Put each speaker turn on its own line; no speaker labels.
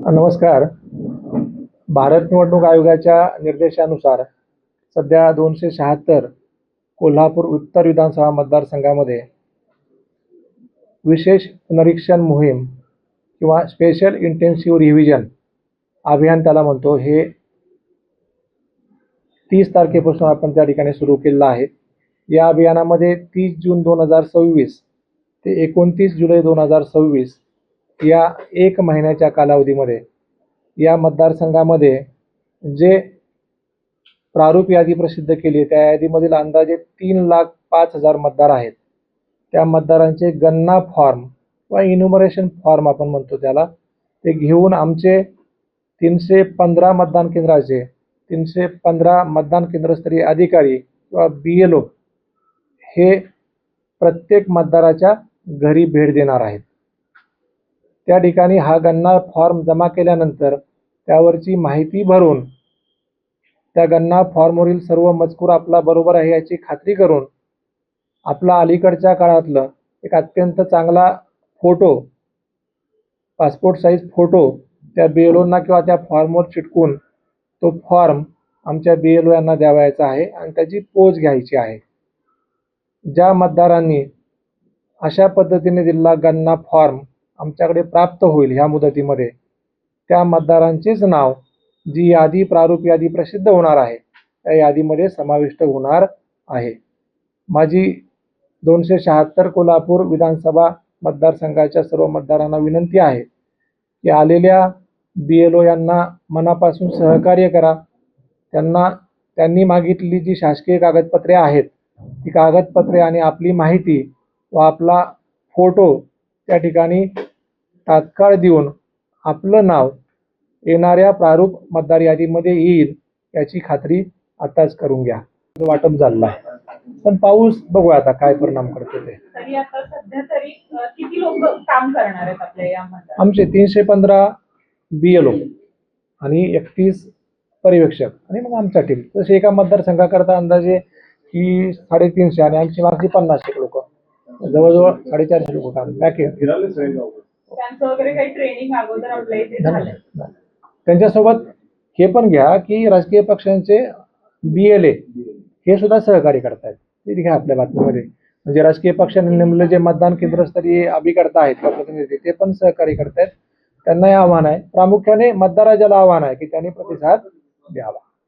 नमस्कार. भारत निवडणूक आयोगाच्या निर्देशानुसार सध्या 276 कोल्हापूर उत्तर विधानसभा मतदारसंघामध्ये विशेष पुनरीक्षण मोहीम किंवा स्पेशल इंटेन्सिव्ह रिव्हिजन अभियान त्याला म्हणतो, हे 30 तारखेपासून आपण त्या ठिकाणी सुरू केलेलं आहे. या अभियानामध्ये 30 जून 2026 ते 29 जुलै 2026 या 1 महिन्याच्या कालावधीमध्ये या मतदारसंघामध्ये जे प्रारूप यादी प्रसिद्ध केली, त्या यादीमधील अंदाजे 3,05,000 मतदार आहेत. त्या मतदारांचे गणना फॉर्म किंवा इन्युमरेशन फॉर्म आपण म्हणतो त्याला, ते घेऊन आमचे 315 मतदान केंद्राचे 315 मतदान केंद्रस्तरीय अधिकारी किंवा BLO हे प्रत्येक मतदाराच्या घरी भेट देणार आहेत. त्या ठिकाणी हा गणना फॉर्म जमा केल्यानंतर त्यावरची माहिती भरून त्या गणना फॉर्मवरील सर्व मजकूर आपला बरोबर आहे याची खात्री करून आपला अलीकडच्या काळातलं एक अत्यंत चांगला फोटो, पासपोर्ट साईज फोटो त्या BLOंना किंवा त्या फॉर्मवर चिटकून तो फॉर्म आमच्या BLO यांना द्यावायचा आहे आणि त्याची पोच घ्यायची आहे. ज्या मतदारांनी अशा पद्धतीने दिलेला गणना फॉर्म आमच्याकडे प्राप्त होईल ह्या मुदतीमध्ये, त्या मतदारांचेच नाव जी यादी प्रारूप यादी प्रसिद्ध होणार आहे त्या यादीमध्ये समाविष्ट होणार आहे. माझी 276 कोल्हापूर विधानसभा मतदारसंघाच्या सर्व मतदारांना विनंती आहे की आलेल्या BLO यांना मनापासून सहकार्य करा. त्यांनी मागितलेली जी शासकीय कागदपत्रे आहेत ती कागदपत्रे आणि आपली माहिती व आपला फोटो त्या ठिकाणी तात्काळ देऊन आपलं नाव येणाऱ्या प्रारूप मतदार यादीमध्ये येईल याची खात्री आताच करून घ्या. वाटप झालं आहे, पण पाऊस बघूया आता काय परिणाम करतो ते.
तरी आता सध्या तरी किती लोक काम करणार आहेत आपल्या या मतदार?
आमचे 315 BLO आणि 31 पर्यवेक्षक आणि मग आमचा टीम. तसे एका मतदारसंघाकरता अंदाजे की 350 आणि आमची मागची 50 लोक, जवळजवळ 450 लोक काम बॅक.
त्यांचं वगैरे काही ट्रेनिंग अगोदर आपल्या इथे झालंय?
त्यांच्यासोबत हे पण घ्या की राजकीय पक्षांचे BLA हे सुद्धा सहकार्य करतायत, ते घ्या आपल्या बातमीमध्ये. म्हणजे राजकीय पक्षांनी नेमले जे मतदान केंद्रस्तरीय अभिकर्ता आहेत किंवा प्रतिनिधी ते पण सहकार्य करतायत. त्यांना हे आव्हान आहे, प्रामुख्याने मतदाराला आव्हान आहे की त्यांनी प्रतिसाद द्यावा.